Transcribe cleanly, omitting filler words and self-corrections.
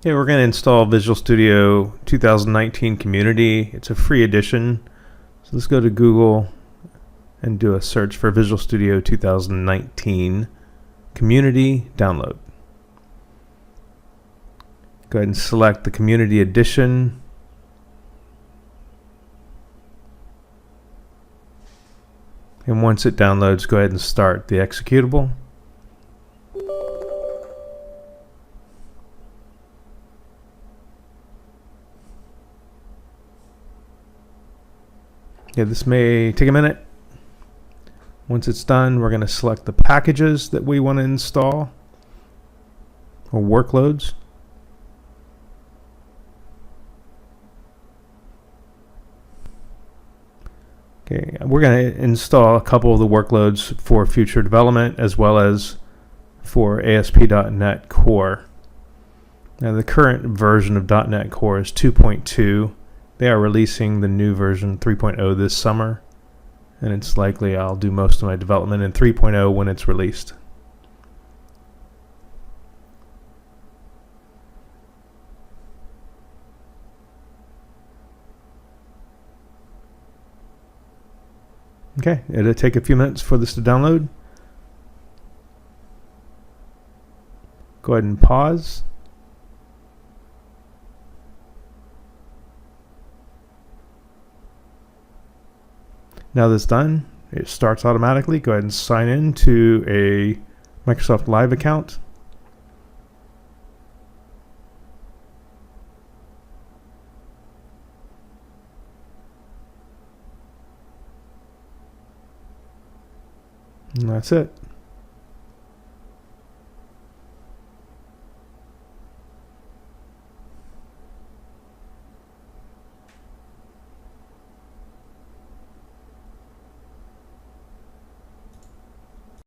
Okay, we're going to install Visual Studio 2019 Community. It's a free edition. So let's go to Google and do a search for Visual Studio 2019 Community Download. Go ahead and select the Community Edition. And once it downloads, go ahead and start the executable. Yeah, this may take a minute. Once it's done, we're going to select the packages that we want to install or workloads. Okay, we're going to install a couple of the workloads for future development as well as for ASP.NET Core. Now the current version of .NET Core is 2.2. They are releasing the new version 3.0 this summer, and it's likely I'll do most of my development in 3.0 when it's released. Okay, it'll take a few minutes for this to download. Go ahead and pause. Now that's done, it starts automatically. Go ahead and sign in to a Microsoft Live account. And that's it.